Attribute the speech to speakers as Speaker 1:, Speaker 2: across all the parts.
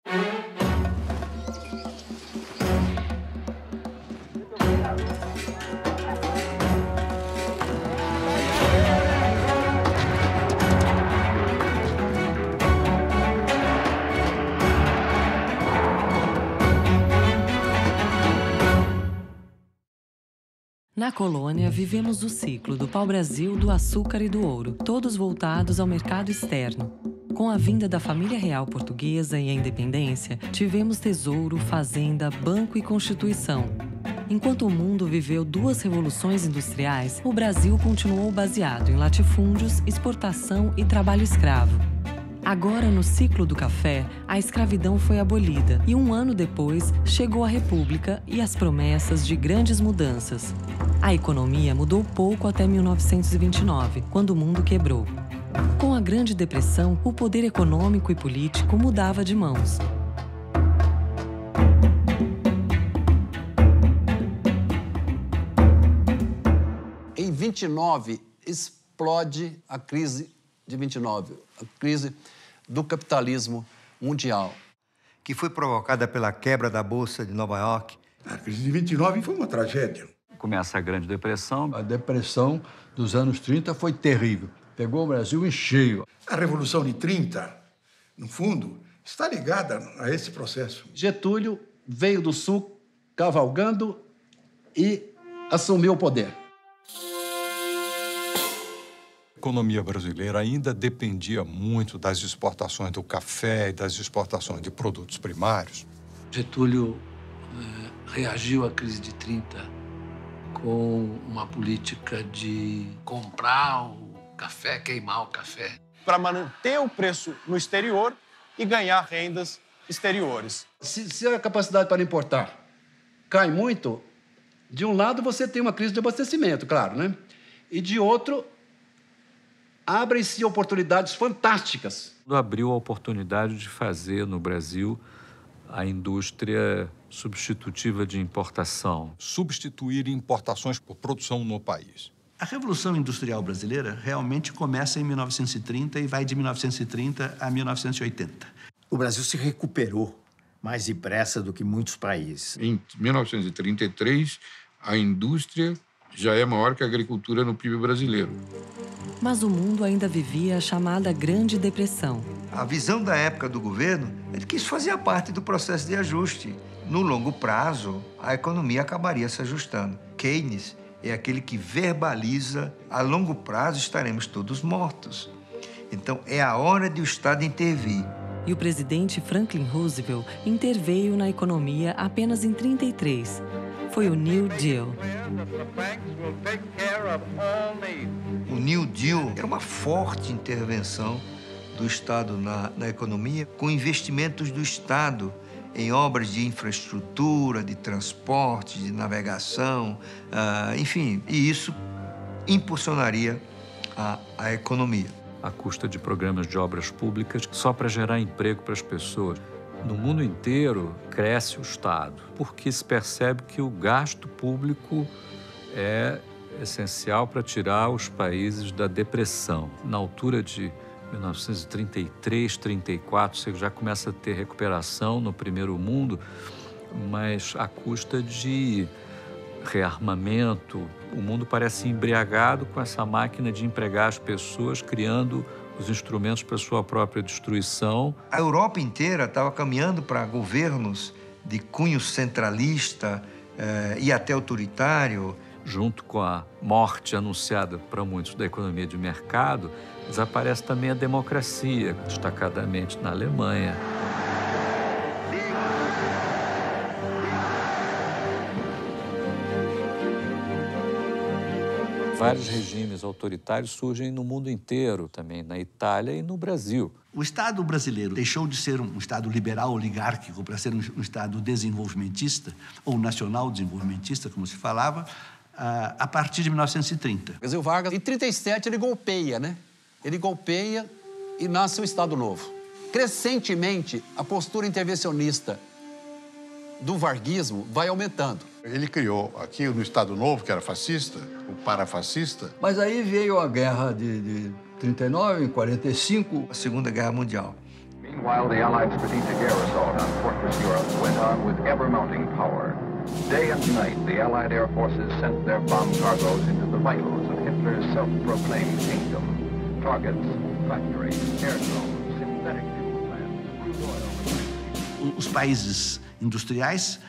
Speaker 1: Na colônia, vivemos o ciclo do pau-brasil, do açúcar e do ouro, todos voltados ao mercado externo. Com a vinda da família real portuguesa e a independência, tivemos tesouro, fazenda, banco e constituição. Enquanto o mundo viveu duas revoluções industriais, o Brasil continuou baseado em latifúndios, exportação e trabalho escravo. Agora, no ciclo do café, a escravidão foi abolida e 1 ano depois chegou a República e as promessas de grandes mudanças. A economia mudou pouco até 1929, quando o mundo quebrou. Com a Grande Depressão, o poder econômico e político mudava de mãos.
Speaker 2: Em 29, explode a crise de 29, a crise do capitalismo mundial.
Speaker 3: Que foi provocada pela quebra da Bolsa de Nova York.
Speaker 4: A crise de 29 foi uma tragédia.
Speaker 5: Começa a Grande Depressão.
Speaker 6: A depressão dos anos 30 foi terrível. Pegou o Brasil em cheio.
Speaker 4: A Revolução de 30, no fundo, está ligada a esse processo.
Speaker 7: Getúlio veio do Sul cavalgando e assumiu o poder.
Speaker 8: A economia brasileira ainda dependia muito das exportações do café e das exportações de produtos primários.
Speaker 9: Getúlio reagiu à crise de 30 com uma política de comprar o café, queimar o café.
Speaker 10: Para manter o preço no exterior e ganhar rendas exteriores.
Speaker 7: Se a capacidade para importar cai muito, de um lado você tem uma crise de abastecimento, claro, né? E de outro, abrem-se oportunidades fantásticas.
Speaker 5: Abriu a oportunidade de fazer no Brasil a indústria substitutiva de importação.
Speaker 8: Substituir importações por produção no país.
Speaker 11: A Revolução Industrial Brasileira realmente começa em 1930 e vai de 1930 a 1980.
Speaker 12: O Brasil se recuperou mais depressa do que muitos países.
Speaker 13: Em 1933, a indústria já é maior que a agricultura no PIB brasileiro.
Speaker 1: Mas o mundo ainda vivia a chamada Grande Depressão.
Speaker 3: A visão da época do governo é de que isso fazia parte do processo de ajuste. No longo prazo, a economia acabaria se ajustando. Keynes é aquele que verbaliza: a longo prazo estaremos todos mortos. Então, é a hora de o Estado intervir.
Speaker 1: E o presidente Franklin Roosevelt interveio na economia apenas em 1933. Foi o New Deal.
Speaker 3: O New Deal era uma forte intervenção do Estado na economia, com investimentos do Estado em obras de infraestrutura, de transporte, de navegação, enfim, e isso impulsionaria a economia.
Speaker 5: À custa de programas de obras públicas só para gerar emprego para as pessoas. No mundo inteiro, cresce o Estado, porque se percebe que o gasto público é essencial para tirar os países da depressão. Na altura de 1933, 34, você já começa a ter recuperação no primeiro mundo, mas à custa de rearmamento. O mundo parece embriagado com essa máquina de empregar as pessoas, criando os instrumentos para sua própria destruição.
Speaker 3: A Europa inteira estava caminhando para governos de cunho centralista e até autoritário.
Speaker 5: Junto com a morte anunciada para muitos da economia de mercado, desaparece também a democracia, destacadamente na Alemanha. Vários regimes autoritários surgem no mundo inteiro, também na Itália e no Brasil.
Speaker 11: O Estado brasileiro deixou de ser um Estado liberal oligárquico para ser um Estado desenvolvimentista, ou nacional desenvolvimentista, como se falava, a partir de 1930.
Speaker 2: Quer dizer, o Vargas, em 37, ele golpeia, né? Ele golpeia e nasce um Estado Novo. Crescentemente, a postura intervencionista do varguismo vai aumentando.
Speaker 14: Ele criou aqui no Estado Novo, que era fascista, o parafascista.
Speaker 6: Mas aí veio a guerra de 39, em 45.
Speaker 3: A Segunda Guerra Mundial.
Speaker 15: Meanwhile, the Allied strategic air assault on Fortress Europe went on with ever-mounting power. Day and night, the Allied air forces sent their bomb cargoes into the vitals of Hitler's self-proclaimed kingdom. Targets, factories, aerodromes, synthetic fuel plants, crude oil.
Speaker 11: Os países industriais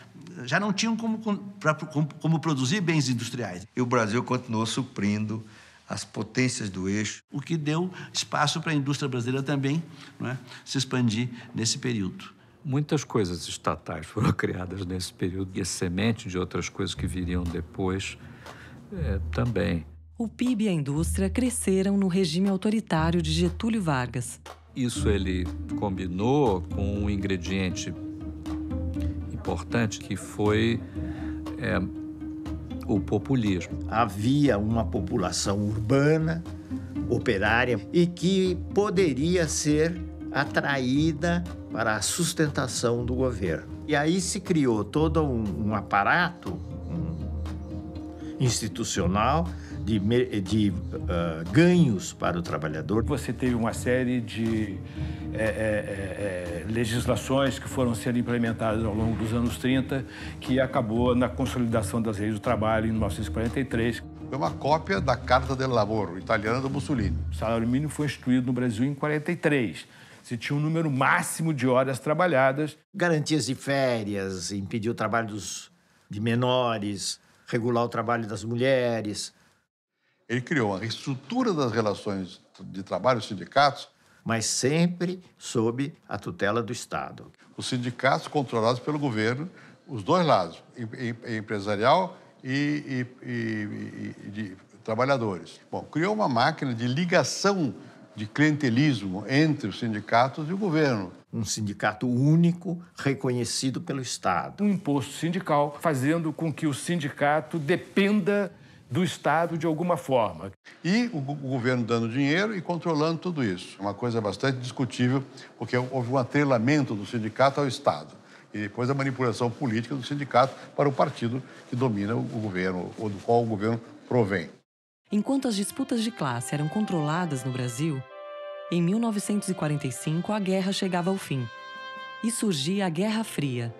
Speaker 11: já não tinham como produzir bens industriais.
Speaker 3: E o Brasil continuou suprindo as potências do eixo.
Speaker 11: O que deu espaço para a indústria brasileira também, não é, se expandir nesse período.
Speaker 5: Muitas coisas estatais foram criadas nesse período e a semente de outras coisas que viriam depois também.
Speaker 1: O PIB e a indústria cresceram no regime autoritário de Getúlio Vargas.
Speaker 5: Isso ele combinou com um ingrediente importante que foi o populismo.
Speaker 12: Havia uma população urbana, operária, e que poderia ser atraída para a sustentação do governo. E aí se criou todo um aparato institucional de ganhos para o trabalhador.
Speaker 16: Você teve uma série de legislações que foram sendo implementadas ao longo dos anos 30, que acabou na consolidação das leis do trabalho em 1943.
Speaker 14: Foi uma cópia da Carta del Lavoro, italiana do Mussolini.
Speaker 16: O salário mínimo foi instituído no Brasil em 43. Se tinha um número máximo de horas trabalhadas.
Speaker 12: Garantias de férias, impedir o trabalho de menores, regular o trabalho das mulheres.
Speaker 14: Ele criou uma reestrutura das relações de trabalho, os sindicatos.
Speaker 12: Mas sempre sob a tutela do Estado.
Speaker 14: Os sindicatos controlados pelo governo, os dois lados, empresarial e de trabalhadores. Bom, criou uma máquina de ligação de clientelismo entre os sindicatos e o governo.
Speaker 12: Um sindicato único, reconhecido pelo Estado.
Speaker 16: Um imposto sindical fazendo com que o sindicato dependa do Estado de alguma forma.
Speaker 14: E o governo dando dinheiro e controlando tudo isso. Uma coisa bastante discutível, porque houve um atrelamento do sindicato ao Estado. E depois a manipulação política do sindicato para o partido que domina o governo, ou do qual o governo provém.
Speaker 1: Enquanto as disputas de classe eram controladas no Brasil, em 1945 a guerra chegava ao fim. E surgia a Guerra Fria.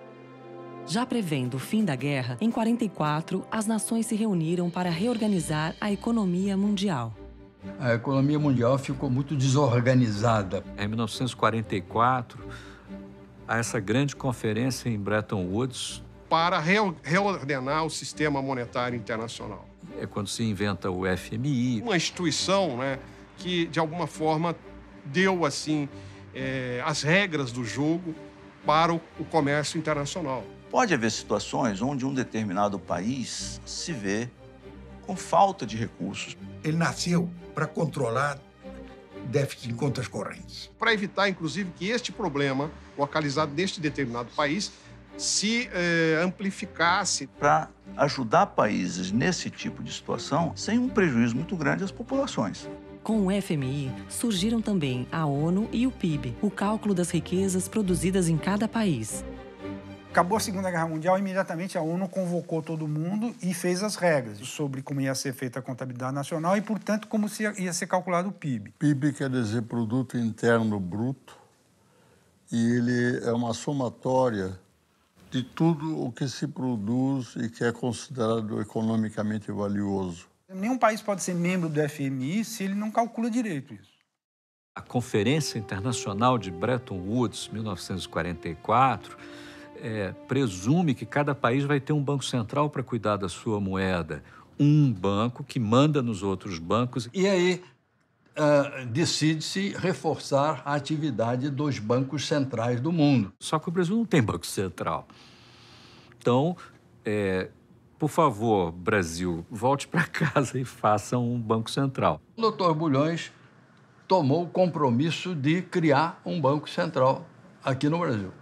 Speaker 1: Já prevendo o fim da guerra, em 1944, as nações se reuniram para reorganizar a economia mundial.
Speaker 6: A economia mundial ficou muito desorganizada.
Speaker 5: Em 1944, há essa grande conferência em Bretton Woods
Speaker 17: para reordenar o sistema monetário internacional.
Speaker 5: É quando se inventa o FMI.
Speaker 17: Uma instituição, né, que, de alguma forma, deu assim, as regras do jogo para o comércio internacional.
Speaker 18: Pode haver situações onde um determinado país se vê com falta de recursos.
Speaker 4: Ele nasceu para controlar déficit em contas correntes.
Speaker 17: Para evitar, inclusive, que este problema, localizado neste determinado país, se amplificasse.
Speaker 18: Para ajudar países nesse tipo de situação, sem um prejuízo muito grande às populações.
Speaker 1: Com o FMI, surgiram também a ONU e o PIB, o cálculo das riquezas produzidas em cada país.
Speaker 19: Acabou a Segunda Guerra Mundial, imediatamente a ONU convocou todo mundo e fez as regras sobre como ia ser feita a contabilidade nacional e, portanto, como ia ser calculado o PIB.
Speaker 14: PIB quer dizer Produto Interno Bruto, e ele é uma somatória de tudo o que se produz e que é considerado economicamente valioso.
Speaker 19: Nenhum país pode ser membro do FMI se ele não calcula direito isso.
Speaker 5: A Conferência Internacional de Bretton Woods, 1944, presume que cada país vai ter um banco central para cuidar da sua moeda. Um banco que manda nos outros bancos.
Speaker 6: E aí decide-se reforçar a atividade dos bancos centrais do mundo.
Speaker 5: Só que o Brasil não tem banco central. Então, por favor, Brasil, volte para casa e faça um banco central.
Speaker 6: O doutor Bulhões tomou o compromisso de criar um banco central aqui no Brasil.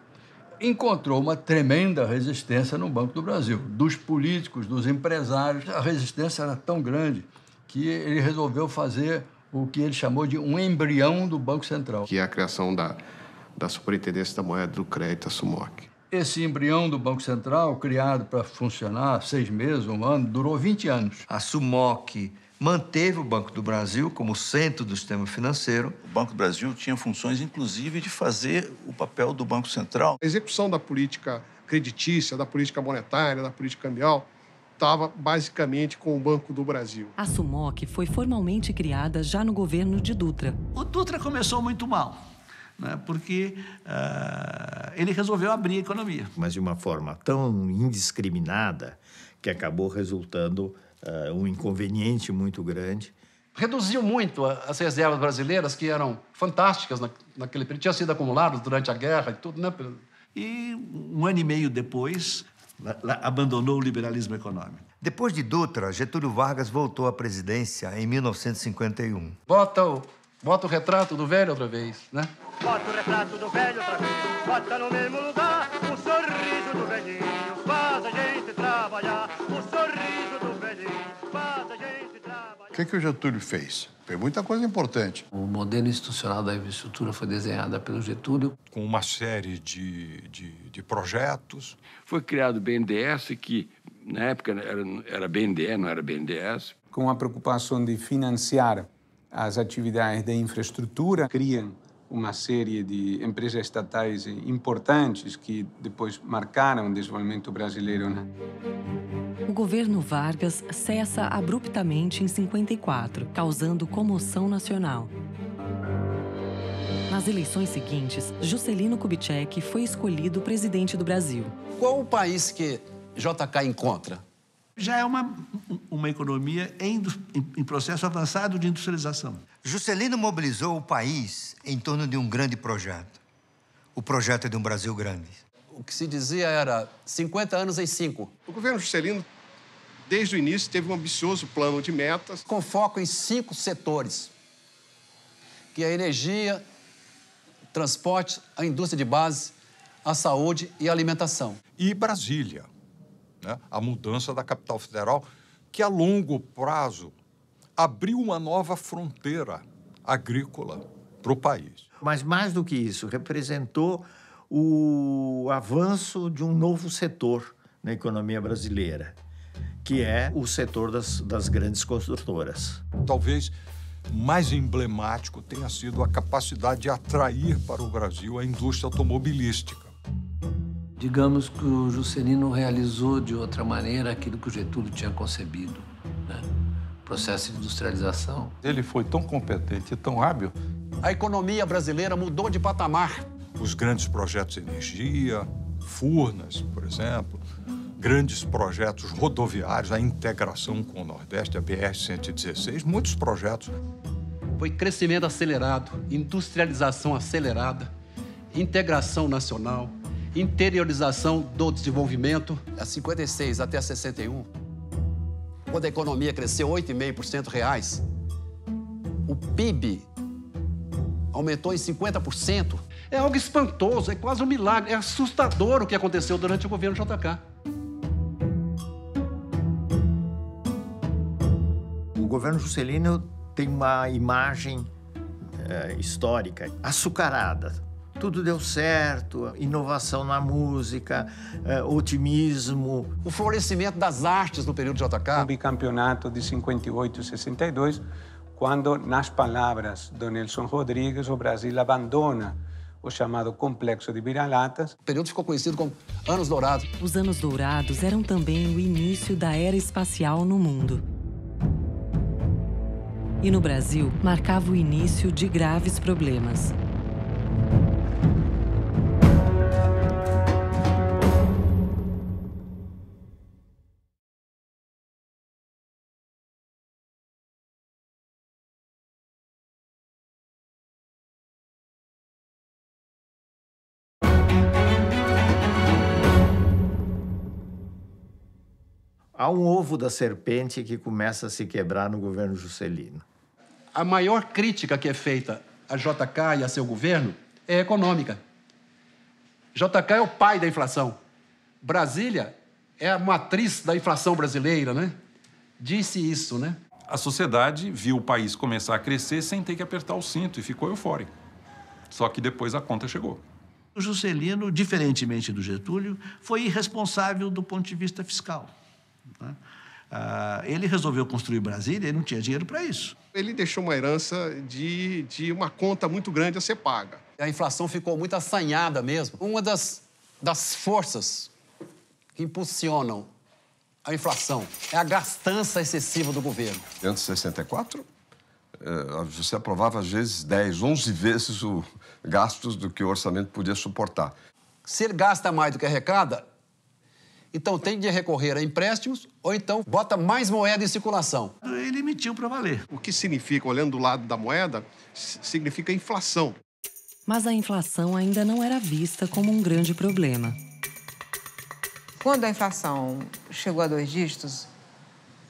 Speaker 6: Encontrou uma tremenda resistência no Banco do Brasil, dos políticos, dos empresários. A resistência era tão grande que ele resolveu fazer o que ele chamou de um embrião do Banco Central.
Speaker 20: Que é a criação da Superintendência da Moeda do Crédito, a SUMOC.
Speaker 6: Esse embrião do Banco Central, criado para funcionar 6 meses, 1 ano, durou 20 anos.
Speaker 3: A SUMOC manteve o Banco do Brasil como centro do sistema financeiro.
Speaker 18: O Banco do Brasil tinha funções, inclusive, de fazer o papel do Banco Central.
Speaker 17: A execução da política creditícia, da política monetária, da política cambial, estava basicamente com o Banco do Brasil.
Speaker 1: A SUMOC foi formalmente criada já no governo de Dutra.
Speaker 11: O Dutra começou muito mal, né, porque ele resolveu abrir a economia.
Speaker 12: Mas de uma forma tão indiscriminada que acabou resultando um inconveniente muito grande.
Speaker 7: Reduziu muito as reservas brasileiras, que eram fantásticas naquele período, tinham sido acumuladas durante a guerra e tudo, né?
Speaker 11: E um ano e meio depois, abandonou o liberalismo econômico.
Speaker 3: Depois de Dutra, Getúlio Vargas voltou à presidência em 1951.
Speaker 7: Bota o retrato do velho outra vez, né?
Speaker 21: Bota o retrato do velho outra vez, bota no mesmo lugar o sorriso do velhinho, faz a gente trabalhar, o sorriso do velhinho, faz a gente trabalhar.
Speaker 14: O que o Getúlio fez? Fez muita coisa importante.
Speaker 9: O modelo institucional da infraestrutura foi desenhado pelo Getúlio.
Speaker 8: Com uma série de projetos.
Speaker 22: Foi criado o BNDES, que na época era BNDE, não era BNDES.
Speaker 23: Com a preocupação de financiar as atividades de infraestrutura, criam uma série de empresas estatais importantes que depois marcaram o desenvolvimento brasileiro, né?
Speaker 1: O governo Vargas cessa abruptamente em 54, causando comoção nacional. Nas eleições seguintes, Juscelino Kubitschek foi escolhido presidente do Brasil.
Speaker 2: Qual o país que JK encontra?
Speaker 11: Já é uma economia em processo avançado de industrialização.
Speaker 3: Juscelino mobilizou o país em torno de um grande projeto. O projeto de um Brasil grande.
Speaker 2: O que se dizia era 50 anos em 5.
Speaker 17: O governo Juscelino, desde o início, teve um ambicioso plano de metas.
Speaker 2: Com foco em 5 setores, que é a energia, transporte, a indústria de base, a saúde e a alimentação.
Speaker 8: E Brasília, né? A mudança da capital federal, que a longo prazo abriu uma nova fronteira agrícola para o país.
Speaker 12: Mas mais do que isso, representou o avanço de um novo setor na economia brasileira, que é o setor das grandes construtoras.
Speaker 8: Talvez mais emblemático tenha sido a capacidade de atrair para o Brasil a indústria automobilística.
Speaker 9: Digamos que o Juscelino realizou de outra maneira aquilo que o Getúlio tinha concebido, né? Processo de industrialização.
Speaker 8: Ele foi tão competente e tão hábil.
Speaker 2: A economia brasileira mudou de patamar.
Speaker 8: Os grandes projetos de energia, Furnas, por exemplo, grandes projetos rodoviários, a integração com o Nordeste, a BR-116, muitos projetos.
Speaker 7: Foi crescimento acelerado, industrialização acelerada, integração nacional, interiorização do desenvolvimento.
Speaker 2: A 56 até 61, quando a economia cresceu 8,5% reais, o PIB aumentou em 50%.
Speaker 7: É algo espantoso, é quase um milagre, é assustador o que aconteceu durante o governo JK.
Speaker 12: O governo Juscelino tem uma imagem histórica açucarada. Tudo deu certo, inovação na música, otimismo.
Speaker 2: O florescimento das artes no período JK.
Speaker 23: O bicampeonato de 58 e 62, quando, nas palavras de Nelson Rodrigues, o Brasil abandona o chamado Complexo de Vira-Latas.
Speaker 2: O período ficou conhecido como Anos Dourados.
Speaker 1: Os Anos Dourados eram também o início da era espacial no mundo. E no Brasil, marcava o início de graves problemas.
Speaker 12: Há um ovo da serpente que começa a se quebrar no governo Juscelino.
Speaker 7: A maior crítica que é feita a JK e a seu governo é econômica. JK é o pai da inflação. Brasília é a matriz da inflação brasileira, né? Disse isso, né?
Speaker 24: A sociedade viu o país começar a crescer sem ter que apertar o cinto e ficou eufórico. Só que depois a conta chegou.
Speaker 11: O Juscelino, diferentemente do Getúlio, foi irresponsável do ponto de vista fiscal, né? Ele resolveu construir Brasília e não tinha dinheiro para isso.
Speaker 17: Ele deixou uma herança de uma conta muito grande a ser paga.
Speaker 2: A inflação ficou muito assanhada mesmo. Uma das forças que impulsionam a inflação é a gastança excessiva do governo.
Speaker 10: Antes de 64, você aprovava às vezes 10, 11 vezes os gastos do que o orçamento podia suportar.
Speaker 2: Se ele gasta mais do que arrecada, então tem de recorrer a empréstimos ou então bota mais moeda em circulação.
Speaker 11: Ele emitiu para valer.
Speaker 17: O que significa, olhando do lado da moeda, significa inflação.
Speaker 1: Mas a inflação ainda não era vista como um grande problema.
Speaker 13: Quando a inflação chegou a 2 dígitos,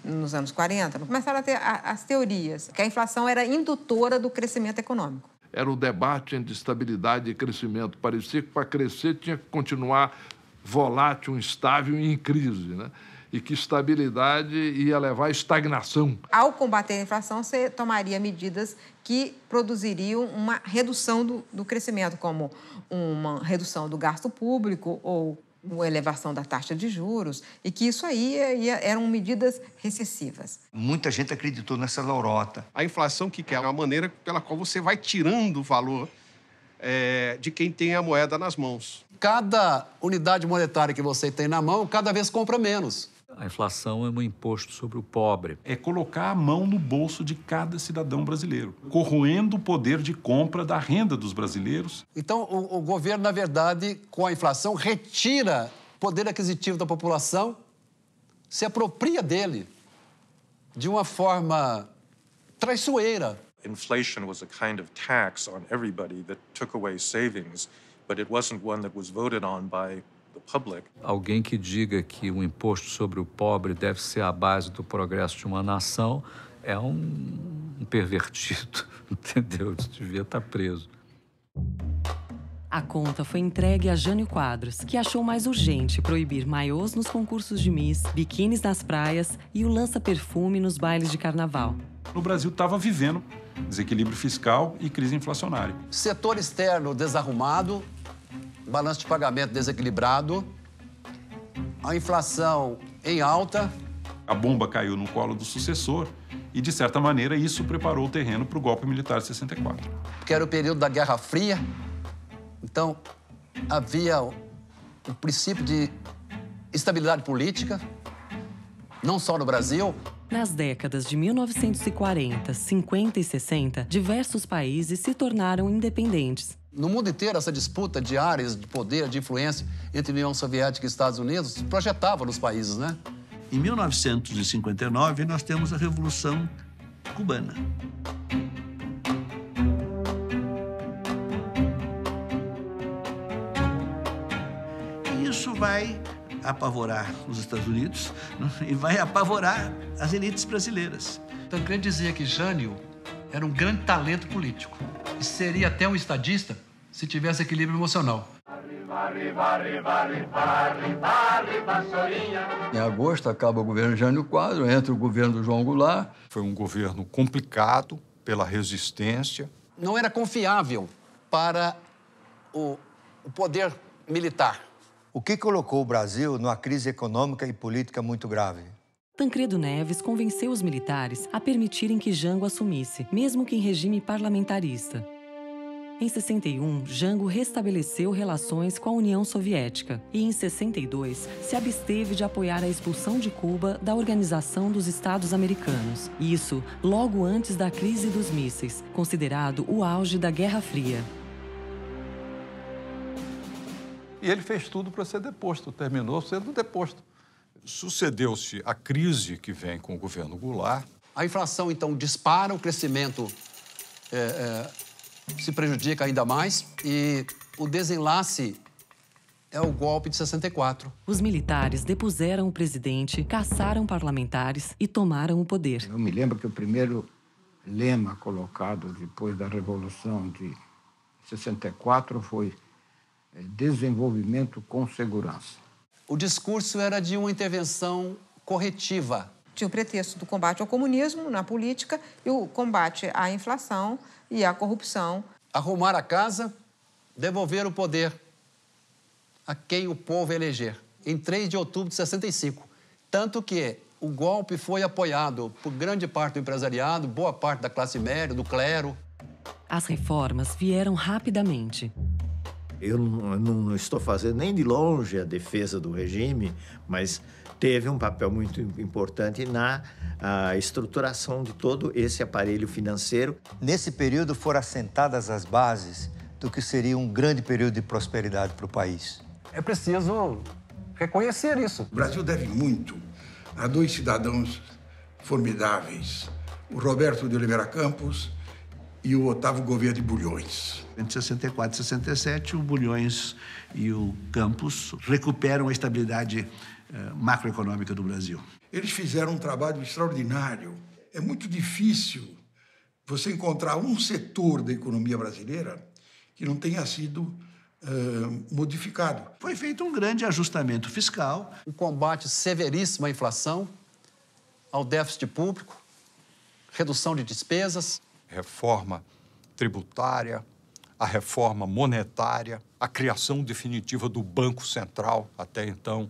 Speaker 13: nos anos 40, começaram a ter as teorias que a inflação era indutora do crescimento econômico.
Speaker 9: Era o debate entre estabilidade e crescimento. Parecia que para crescer tinha que continuar volátil, instável e em crise, né? E que estabilidade ia levar à estagnação.
Speaker 13: Ao combater a inflação, você tomaria medidas que produziriam uma redução do crescimento, como uma redução do gasto público ou uma elevação da taxa de juros, e que isso aí eram medidas recessivas.
Speaker 3: Muita gente acreditou nessa lorota.
Speaker 17: A inflação que é uma maneira pela qual você vai tirando o valor de quem tem a moeda nas mãos.
Speaker 2: Cada unidade monetária que você tem na mão, cada vez compra menos.
Speaker 5: A inflação é um imposto sobre o pobre.
Speaker 24: É colocar a mão no bolso de cada cidadão brasileiro, corroendo o poder de compra da renda dos brasileiros.
Speaker 2: Então, o governo, na verdade, com a inflação, retira o poder aquisitivo da população, se apropria dele de uma forma traiçoeira.
Speaker 15: Inflation was a kind of tax on everybody that took away savings, but it wasn't one that was voted on by the public.
Speaker 5: Alguém que diga que o imposto sobre o pobre deve ser a base do progresso de uma nação é um pervertido, entendeu? Devia estar preso.
Speaker 1: A conta foi entregue a Jânio Quadros, que achou mais urgente proibir maiôs nos concursos de Miss, biquínis nas praias e o lança-perfume nos bailes de carnaval.
Speaker 24: O Brasil estava vivendo desequilíbrio fiscal e crise inflacionária.
Speaker 2: Setor externo desarrumado, balanço de pagamento desequilibrado, a inflação em alta.
Speaker 24: A bomba caiu no colo do sucessor e, de certa maneira, isso preparou o terreno para o golpe militar de 64.
Speaker 2: Que era o período da Guerra Fria. Então, havia o princípio de estabilidade política, não só no Brasil.
Speaker 1: Nas décadas de 1940, 50 e 60, diversos países se tornaram independentes.
Speaker 2: No mundo inteiro, essa disputa de áreas de poder, de influência entre União Soviética e Estados Unidos se projetava nos países, né?
Speaker 11: Em 1959, nós temos a Revolução Cubana. E isso vai apavorar os Estados Unidos e vai apavorar as elites brasileiras.
Speaker 7: Tancredo dizia que Jânio era um grande talento político e seria até um estadista se tivesse equilíbrio emocional.
Speaker 6: Em agosto acaba o governo Jânio Quadros, entra o governo do João Goulart.
Speaker 8: Foi um governo complicado pela resistência.
Speaker 2: Não era confiável para o poder militar.
Speaker 3: O que colocou o Brasil numa crise econômica e política muito grave?
Speaker 1: Tancredo Neves convenceu os militares a permitirem que Jango assumisse, mesmo que em regime parlamentarista. Em 61, Jango restabeleceu relações com a União Soviética e, em 62, se absteve de apoiar a expulsão de Cuba da Organização dos Estados Americanos. Isso logo antes da crise dos mísseis, considerado o auge da Guerra Fria.
Speaker 24: E ele fez tudo para ser deposto, terminou sendo deposto.
Speaker 8: Sucedeu-se a crise que vem com o governo Goulart.
Speaker 2: A inflação, então, dispara, o crescimento se prejudica ainda mais e o desenlace é o golpe de 64.
Speaker 1: Os militares depuseram o presidente, caçaram parlamentares e tomaram o poder.
Speaker 16: Eu me lembro que o primeiro lema colocado depois da Revolução de 64 foi desenvolvimento com segurança.
Speaker 2: O discurso era de uma intervenção corretiva.
Speaker 13: Tinha o pretexto do combate ao comunismo na política e o combate à inflação e à corrupção.
Speaker 2: Arrumar a casa, devolver o poder a quem o povo eleger, em 3 de outubro de 65. Tanto que O golpe foi apoiado por grande parte do empresariado, boa parte da classe média, do clero.
Speaker 1: As reformas vieram rapidamente.
Speaker 12: Eu não estou fazendo nem de longe a defesa do regime, mas teve um papel muito importante na estruturação de todo esse aparelho financeiro.
Speaker 4: Nesse período foram assentadas as bases do que seria um grande período de prosperidade para o país.
Speaker 2: É preciso reconhecer isso.
Speaker 18: O Brasil deve muito a dois cidadãos formidáveis, o Roberto de Oliveira Campos e o Otávio Gouveia de Bulhões.
Speaker 11: Entre 64 e 67, o Bulhões e o Campos recuperam a estabilidade macroeconômica do Brasil.
Speaker 18: Eles fizeram um trabalho extraordinário. É muito difícil você encontrar um setor da economia brasileira que não tenha sido modificado.
Speaker 11: Foi feito um grande ajustamento fiscal.
Speaker 2: Um combate severíssimo à inflação, ao déficit público, redução de despesas.
Speaker 8: Reforma tributária, a reforma monetária, a criação definitiva do Banco Central, até então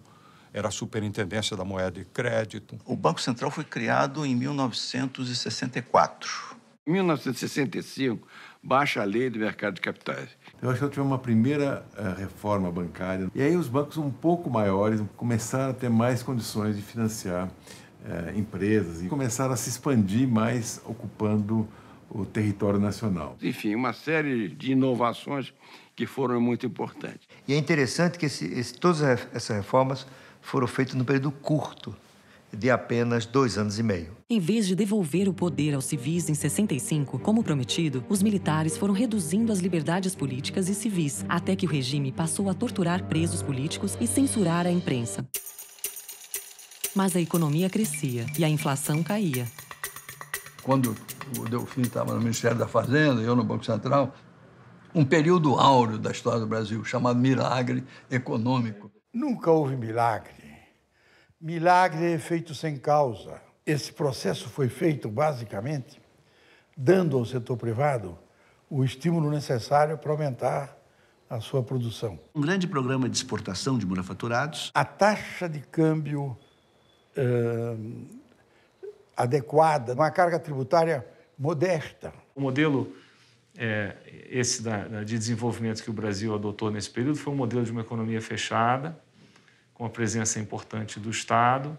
Speaker 8: era a Superintendência da Moeda e Crédito.
Speaker 19: O Banco Central foi criado em 1964.
Speaker 22: Em 1965, baixa a lei do mercado de capitais.
Speaker 20: Eu acho que tivemos uma primeira reforma bancária. E aí os bancos um pouco maiores começaram a ter mais condições de financiar empresas e começaram a se expandir mais, ocupando o território nacional.
Speaker 22: Enfim, uma série de inovações que foram muito importantes.
Speaker 4: E é interessante que todas essas reformas foram feitas num período curto, de apenas 2 anos e meio.
Speaker 1: Em vez de devolver o poder aos civis em 65, como prometido, os militares foram reduzindo as liberdades políticas e civis, até que o regime passou a torturar presos políticos e censurar a imprensa. Mas a economia crescia e a inflação caía.
Speaker 6: Quando o Delfim estava no Ministério da Fazenda e eu no Banco Central, um período áureo da história do Brasil, chamado milagre econômico.
Speaker 25: Nunca houve milagre. Milagre é feito sem causa. Esse processo foi feito, basicamente, dando ao setor privado o estímulo necessário para aumentar a sua produção.
Speaker 11: Um grande programa de exportação de manufaturados.
Speaker 25: A taxa de câmbio adequada, uma carga tributária modesta.
Speaker 26: O modelo de desenvolvimento que o Brasil adotou nesse período foi um modelo de uma economia fechada, com a presença importante do Estado,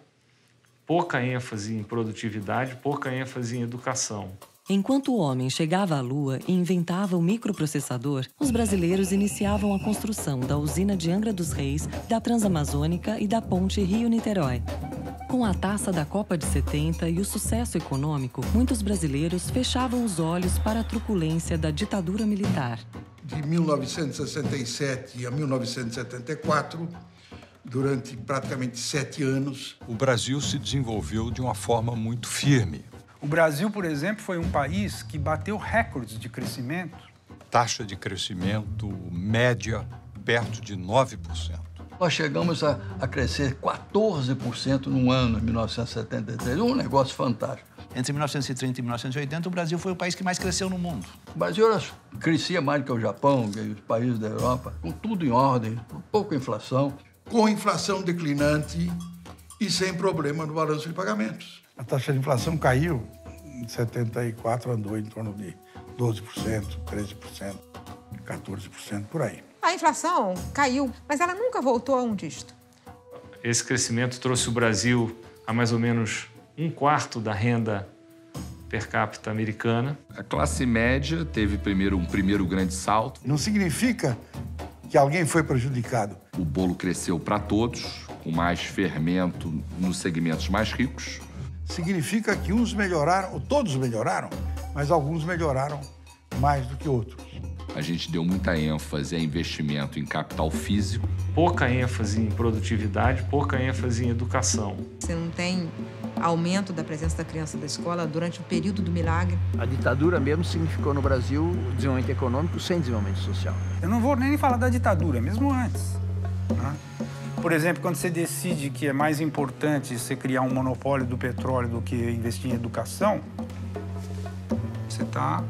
Speaker 26: pouca ênfase em produtividade, pouca ênfase em educação.
Speaker 1: Enquanto o homem chegava à Lua e inventava o microprocessador, os brasileiros iniciavam a construção da usina de Angra dos Reis, da Transamazônica e da ponte Rio-Niterói. Com a taça da Copa de 70 e o sucesso econômico, muitos brasileiros fechavam os olhos para a truculência da ditadura militar.
Speaker 18: De 1967 a 1974, durante praticamente 7 anos,
Speaker 8: o Brasil se desenvolveu de uma forma muito firme.
Speaker 27: O Brasil, por exemplo, foi um país que bateu recordes de crescimento.
Speaker 8: Taxa de crescimento média perto de 9%.
Speaker 6: Nós chegamos a crescer 14% num ano, em 1973. Um negócio fantástico.
Speaker 11: Entre 1930 e 1980, o Brasil foi o país que mais cresceu no mundo.
Speaker 6: O Brasil crescia mais do que o Japão, que os países da Europa, com tudo em ordem, com pouca inflação.
Speaker 18: Com inflação declinante e sem problema no balanço de pagamentos.
Speaker 25: A taxa de inflação caiu, em 74 andou em torno de 12%, 13%, 14%, por aí.
Speaker 13: A inflação caiu, mas ela nunca voltou a um dígito.
Speaker 26: Esse crescimento trouxe o Brasil a mais ou menos 1/4 da renda per capita americana.
Speaker 28: A classe média teve um primeiro grande salto.
Speaker 25: Não significa que alguém foi prejudicado.
Speaker 28: O bolo cresceu para todos, com mais fermento nos segmentos mais ricos.
Speaker 25: Significa que uns melhoraram, ou todos melhoraram, mas alguns melhoraram mais do que outros.
Speaker 28: A gente deu muita ênfase a investimento em capital físico.
Speaker 26: Pouca ênfase em produtividade, pouca ênfase em educação.
Speaker 13: Você não tem aumento da presença da criança da escola durante o período do milagre.
Speaker 29: A ditadura mesmo significou no Brasil desenvolvimento econômico sem desenvolvimento social.
Speaker 27: Eu não vou nem falar da ditadura, mesmo antes. Né? Por exemplo, quando você decide que é mais importante você criar um monopólio do petróleo do que investir em educação, você está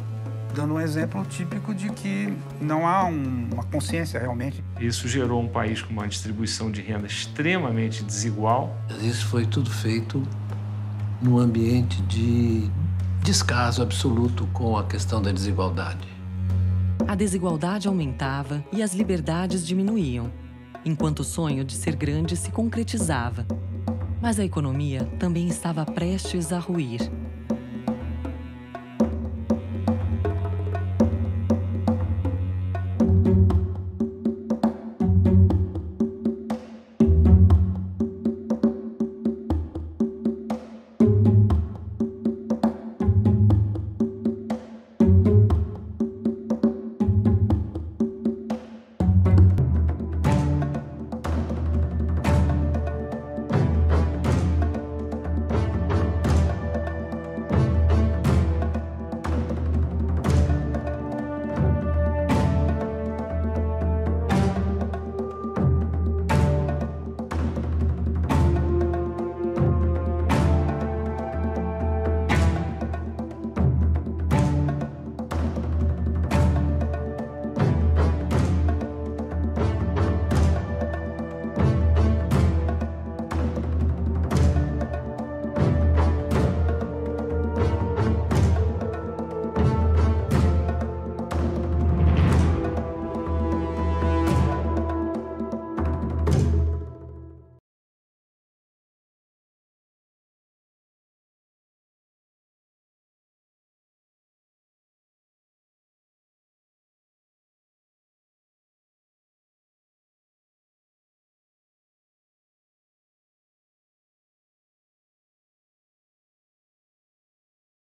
Speaker 27: dando um exemplo típico de que não há uma consciência realmente.
Speaker 26: Isso gerou um país com uma distribuição de renda extremamente desigual.
Speaker 30: Isso foi tudo feito
Speaker 5: num ambiente de descaso absoluto com a questão da desigualdade.
Speaker 1: A desigualdade aumentava e as liberdades diminuíam, enquanto o sonho de ser grande se concretizava. Mas a economia também estava prestes a ruir.